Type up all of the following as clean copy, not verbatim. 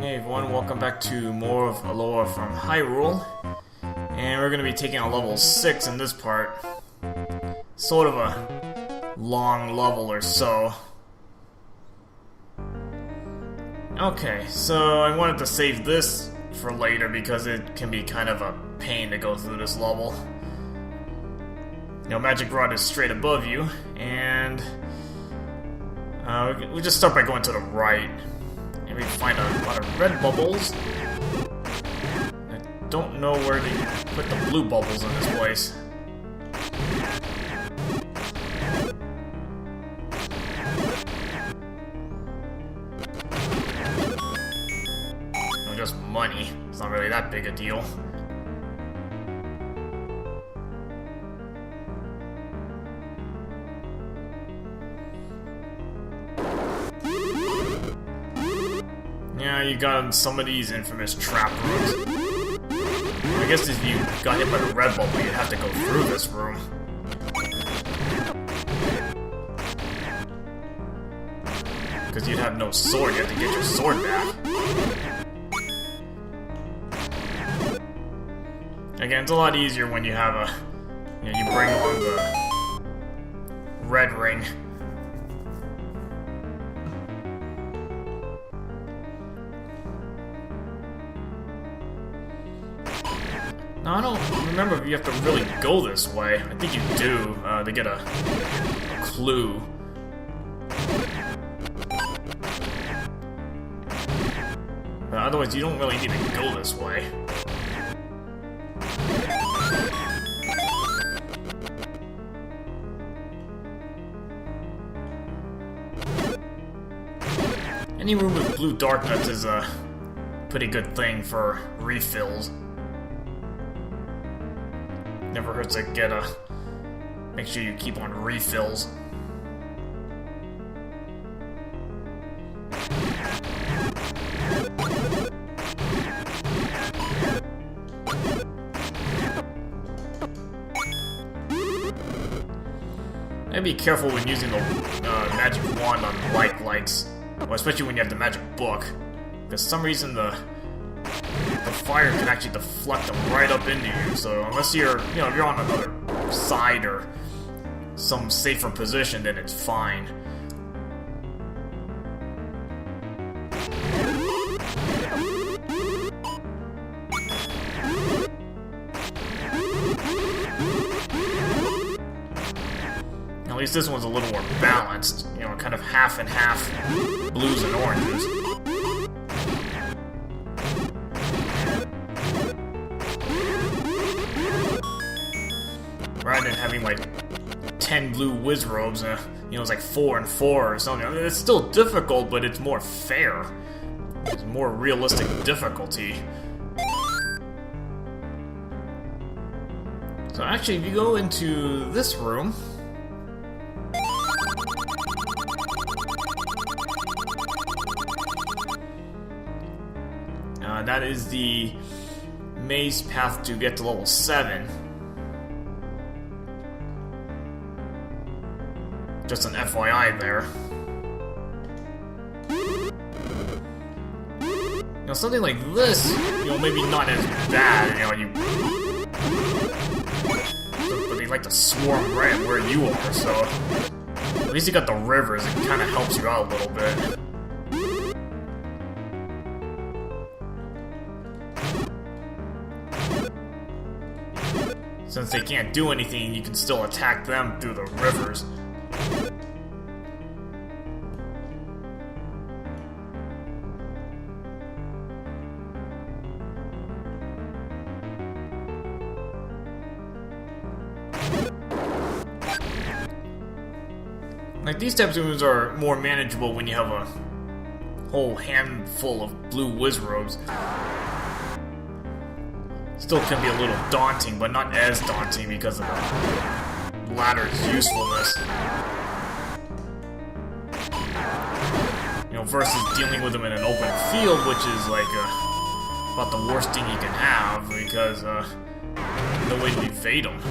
Hey everyone, welcome back to more of Aloha from Hyrule. And we're going to be taking on level 6 in this part. Sort of a long level or so. Okay, so I wanted to save this for later because it can be kind of a pain to go through this level. You know, Magic Rod is straight above you, and we just start by going to the right. And we find a lot of red bubbles. I don't know where to put the blue bubbles in this place. No, just money. It's not really that big a deal. Yeah, you got some of these infamous trap rooms. I guess if you got hit by the red bubble, you'd have to go through this room. Because you'd have no sword, you have to get your sword back. Again, it's a lot easier when you have a... You know, you bring along the red ring. No, I don't remember if you have to really go this way. I think you do, to get a clue. But otherwise, you don't really need to go this way. Any room with blue dark nuts is a pretty good thing for refills. Never hurts to get a... Make sure you keep on refills. And be careful when using the magic wand on lights. Well, especially when you have the magic book. Because for some reason the fire can actually deflect them right up into you, so unless you're, you know, if you're on another side or some safer position, then it's fine. At least this one's a little more balanced, you know, kind of half and half blues and oranges. Rather than having like 10 blue whiz robes, you know, it's like 4 and 4 or something. I mean, it's still difficult, but it's more fair. It's more realistic difficulty. So actually, if you go into this room, that is the maze path to get to level 7. Just an FYI there. You know, something like this, you know, maybe not as bad, you know, but they like to swarm right where you are, so at least you got the rivers, it kind of helps you out a little bit. Since they can't do anything, you can still attack them through the rivers. Like, these types of moves are more manageable when you have a whole handful of blue whiz robes. Still can be a little daunting, but not as daunting because of the ladder's usefulness. You know, versus dealing with them in an open field, which is like about the worst thing you can have because no way to evade them.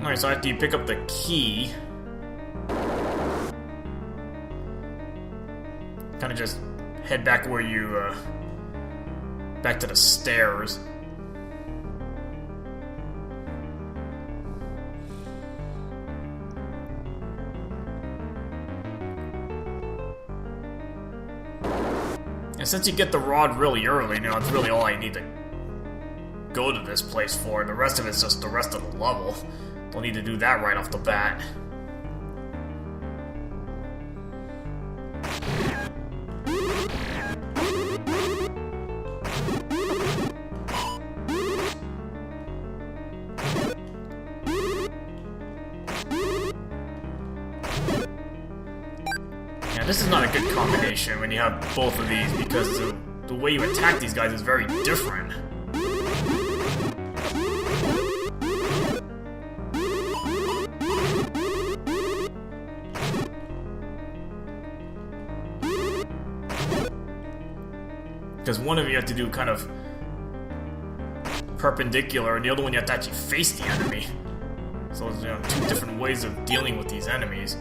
Alright, so after you pick up the key, kind of just head back where you, back to the stairs. And since you get the rod really early, you know, it's really all I need to go to this place for. The rest of it's just the rest of the level. Don't need to do that right off the bat. This is not a good combination when you have both of these, because the way you attack these guys is very different. Because one of you have to do kind of perpendicular, and the other one you have to actually face the enemy. So there's, you know, two different ways of dealing with these enemies.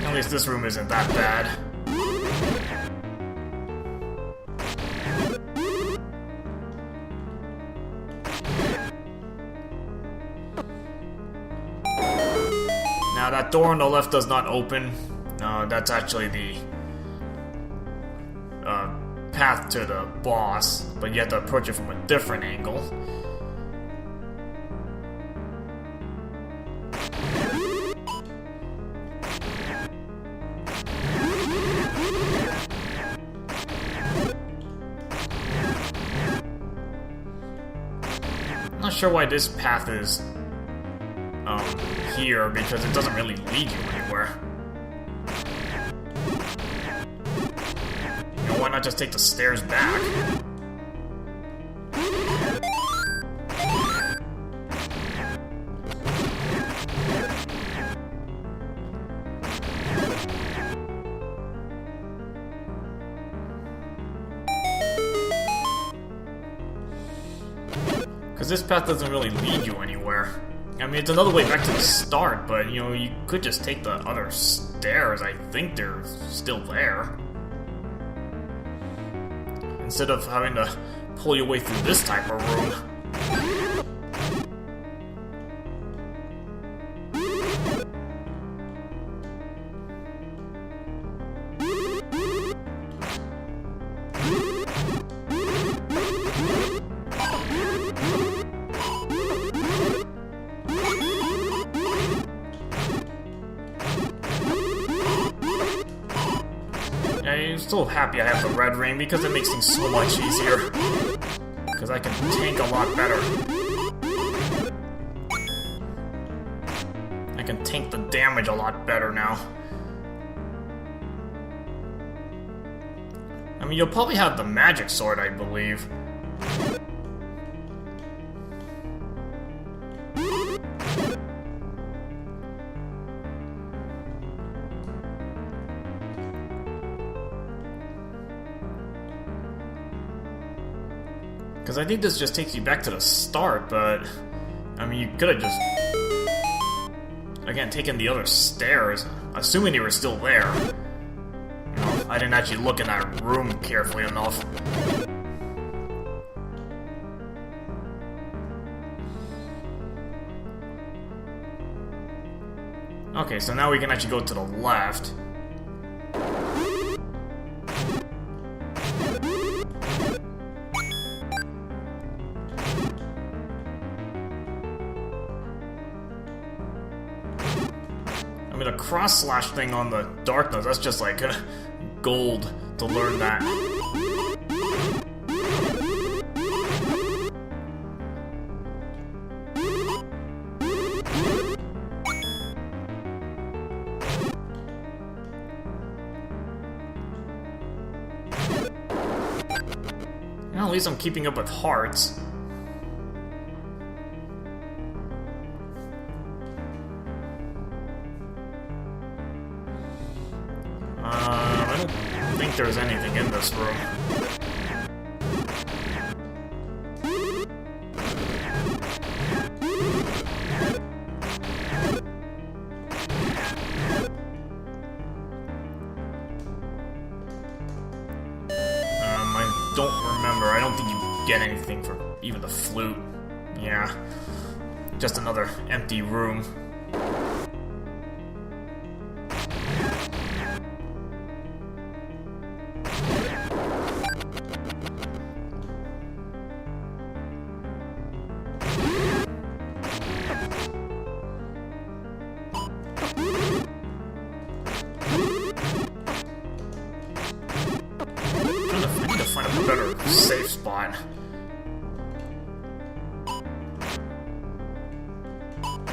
At least this room isn't that bad. Now that door on the left does not open. That's actually the path to the boss, but you have to approach it from a different angle. Not sure why this path is here, because it doesn't really lead you anywhere. You know, why not just take the stairs back? Because this path doesn't really lead you anywhere. I mean, it's another way back to the start, but, you know, you could just take the other stairs. I think they're still there. Instead of having to pull your way through this type of room. I'm so happy I have the red ring, because it makes things so much easier. Because I can tank a lot better. I can tank the damage a lot better now. I mean, you'll probably have the magic sword, I believe. Because I think this just takes you back to the start, but... I mean, you could have just... again, taken the other stairs, assuming they were still there. You know, I didn't actually look in that room carefully enough. Okay, so now we can actually go to the left. I mean, the cross-slash thing on the darkness, that's just like gold to learn that. Well, at least I'm keeping up with hearts. I don't think there's anything in this room. don't remember. I don't think you get anything for even the flute. Yeah. Just another empty room. I need to find a better safe spot.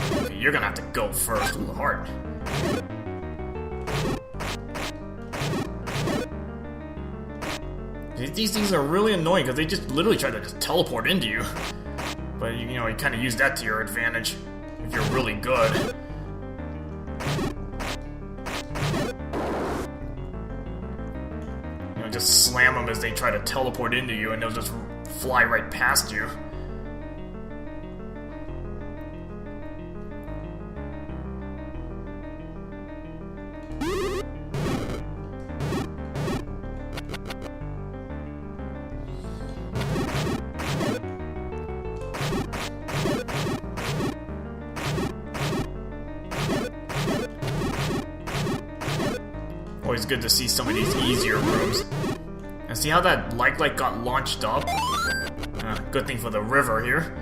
Okay, you're gonna have to go first. Ooh, heart. These things are really annoying because they just literally try to just teleport into you. But you know, you kind of use that to your advantage if you're really good. You know, just slam them as they try to teleport into you, and they'll just fly right past you. Always good to see some of these easier rooms. And see how that light got launched up? Good thing for the river here.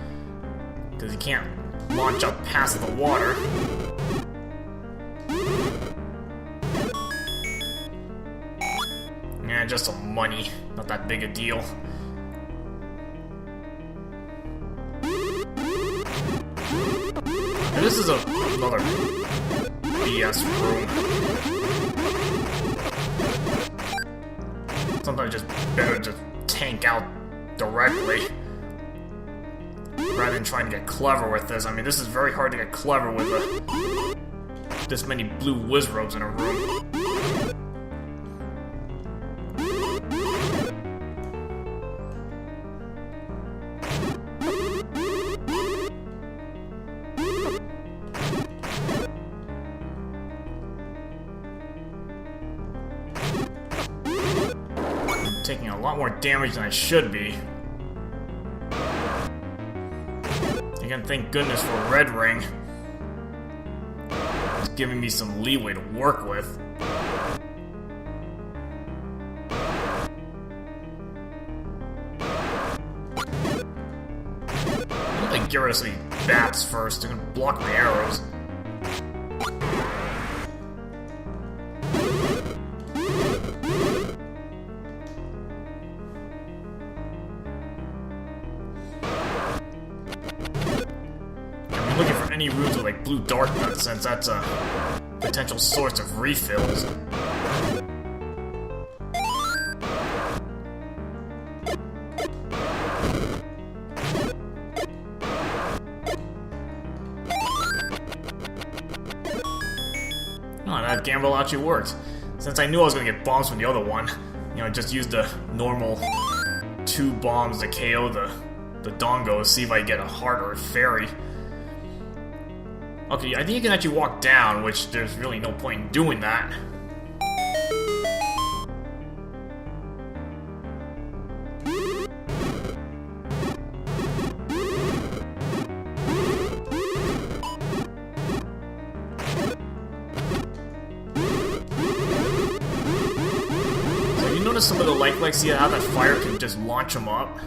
Because you can't launch up past the water. Yeah, just some money. Not that big a deal. And this is another BS room. Sometimes just better to tank out directly rather than trying to get clever with this. I mean, this is very hard to get clever with this many blue Wizrobes in a room. Taking a lot more damage than I should be. Again, thank goodness for Red Ring. It's giving me some leeway to work with. I'm gonna get rid of some bats first. I'm gonna block my arrows. Any runes with like blue dark nut, since that's a potential source of refills. Oh, that gamble actually worked. Since I knew I was gonna get bombs from the other one, you know, just use the normal 2 bombs to KO the Dongos, see if I get a heart or a fairy. Okay, I think you can actually walk down, which there's really no point in doing that. So you notice some of the light, see how that fire can just launch them up?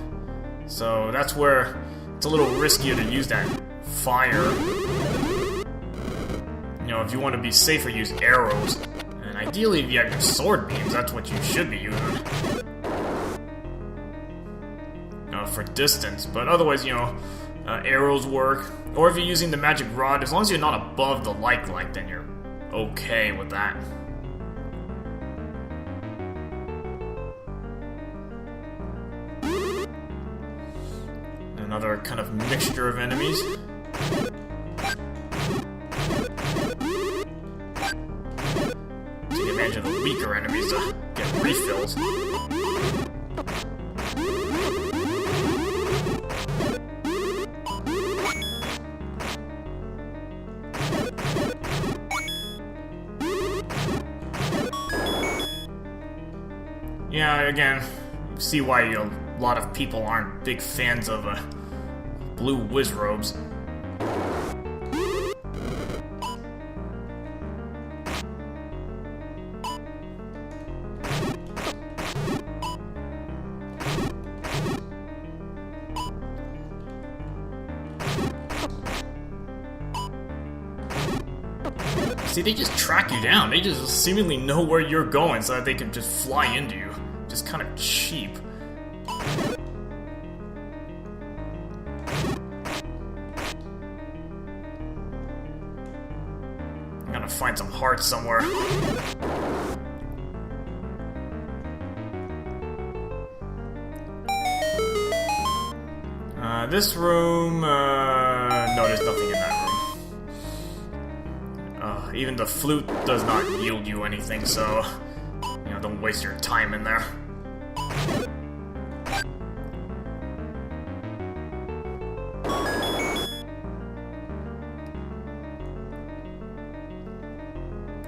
So that's where it's a little riskier to use that fire. You know, if you want to be safer, use arrows. And ideally, if you have your sword beams, that's what you should be using. For distance. But otherwise, you know, arrows work. Or if you're using the magic rod, as long as you're not above the light, then you're okay with that. Another kind of mixture of enemies. Take advantage of the weaker enemies to get refills. Yeah, again, see why a lot of people aren't big fans of blue whiz robes. See, they just track you down. They just seemingly know where you're going so that they can just fly into you. Just kind of cheap. I'm gonna find some hearts somewhere. This room, no, there's nothing in that room. Even the flute does not yield you anything, so, you know, don't waste your time in there.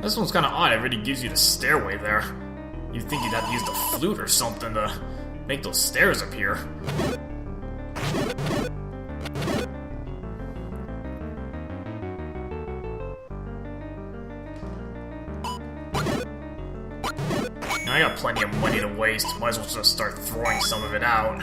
This one's kind of odd. It already gives you the stairway there. You'd think you'd have to use the flute or something to make those stairs appear. I got plenty of money to waste. Might as well just start throwing some of it out.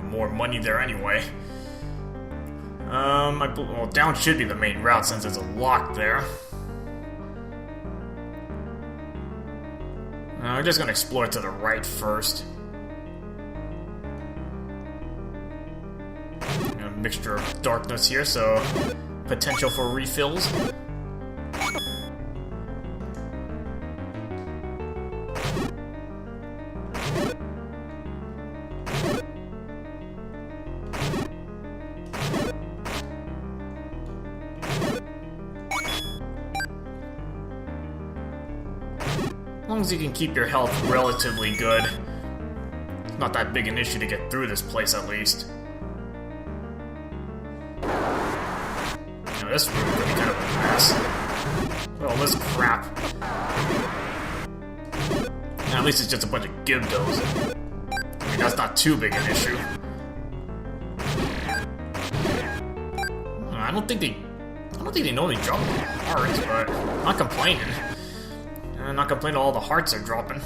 More money there anyway. Well, down should be the main route since there's a lock there. I'm just gonna explore to the right first. A mixture of darkness here, so potential for refills. As long as you can keep your health relatively good. It's not that big an issue to get through this place, at least. You know, this room could be kind of a mess. Look at all this crap. At least it's just a bunch of gibdos. I mean, that's not too big an issue. I don't think they normally drop hearts, but I'm not complaining. I'm not complaining all the hearts are dropping.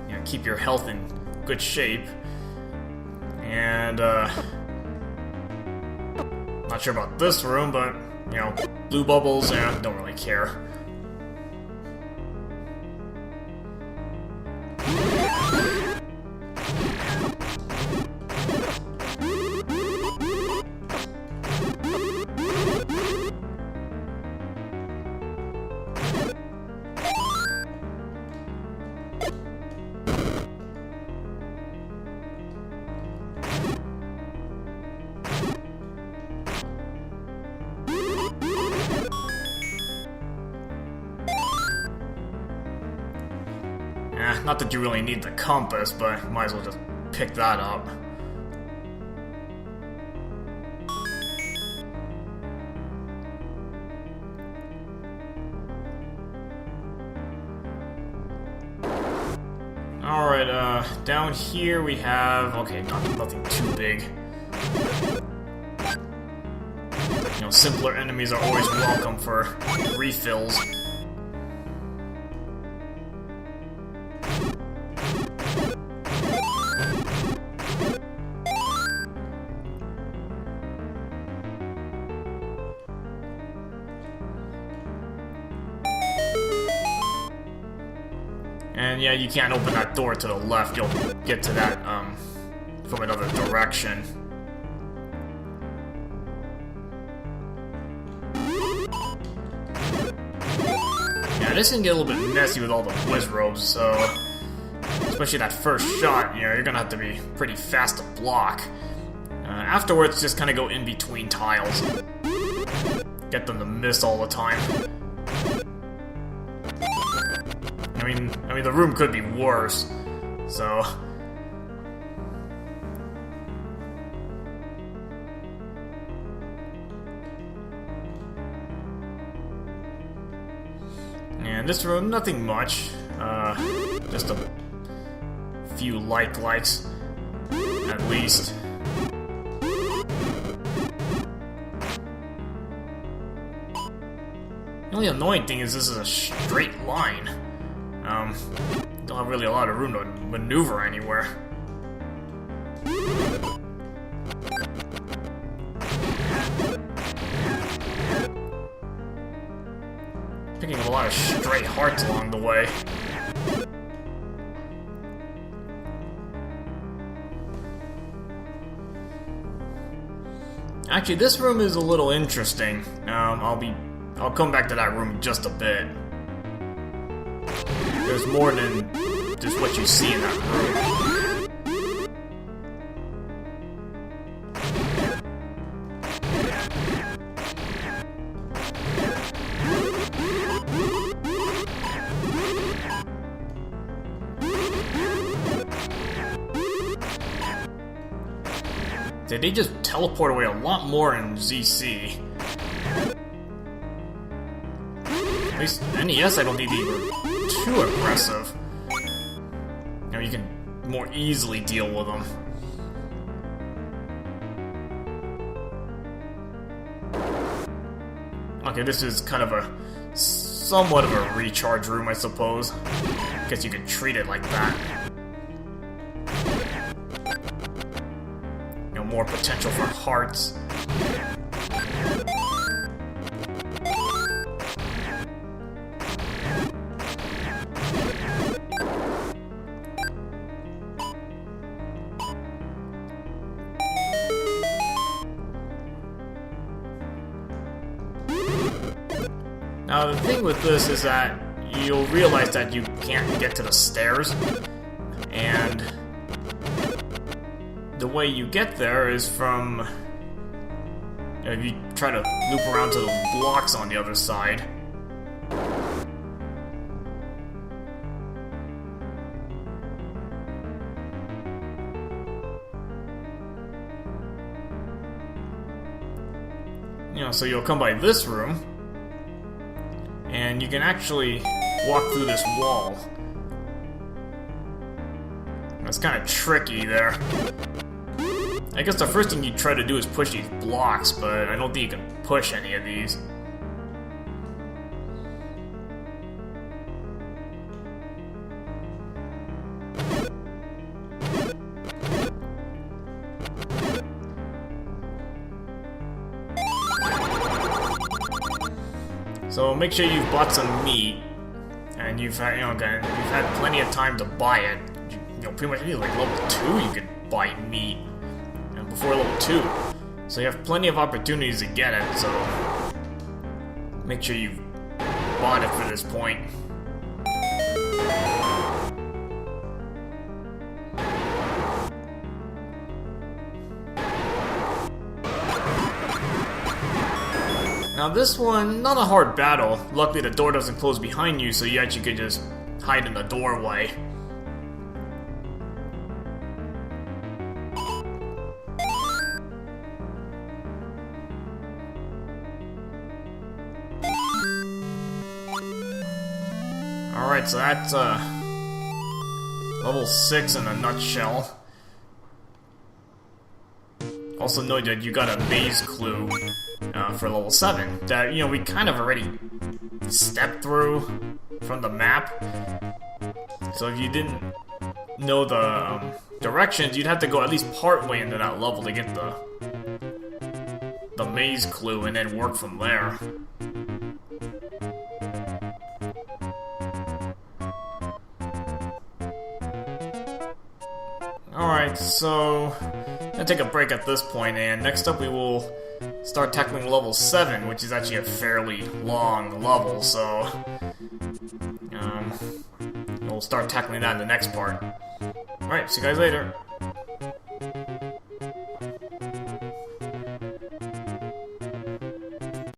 Yeah, keep your health in good shape. And, not sure about this room, but, you know, blue bubbles, don't really care. Not that you really need the compass, but might as well just pick that up. Alright, down here we have... Okay, nothing too big. You know, simpler enemies are always welcome for refills. And yeah, you can't open that door to the left. You'll get to that, from another direction. Yeah, this can get a little bit messy with all the whiz robes, so... Especially that first shot, you know, you're gonna have to be pretty fast to block. Afterwards, just kind of go in between tiles. Get them to miss all the time. I mean, the room could be worse, so... And this room, nothing much. Just a few likes, at least. The only annoying thing is this is a straight line. Don't have really a lot of room to maneuver anywhere. Picking up a lot of straight hearts along the way. Actually, this room is a little interesting. I'll come back to that room in just a bit. There's more than just what you see in that room. They just teleport away a lot more in ZC. At least NES, I don't think they were too aggressive. You know, you can more easily deal with them. Okay, this is kind of a somewhat of a recharge room, I suppose. Guess you could treat it like that. More potential for hearts. Now the thing with this is that you'll realize that you can't get to the stairs, and the way you get there is from... if you try to loop around to the blocks on the other side. You know, so you'll come by this room, and you can actually walk through this wall. That's kind of tricky there. I guess the first thing you try to do is push these blocks, but I don't think you can push any of these. So make sure you've bought some meat, and you've had, you've had plenty of time to buy it. You know, pretty much like level 2 you can buy meat. Before level 2, so you have plenty of opportunities to get it, so make sure you've bought it for this point. Now this one, not a hard battle. Luckily the door doesn't close behind you, so you actually could just hide in the doorway. Alright, so that's level 6 in a nutshell. Also know that you got a maze clue for level 7 that, you know, we kind of already stepped through from the map. So if you didn't know the directions, you'd have to go at least part way into that level to get the maze clue and then work from there. Alright, so I'm gonna take a break at this point, and next up we will start tackling level 7, which is actually a fairly long level, so we'll start tackling that in the next part. Alright, see you guys later.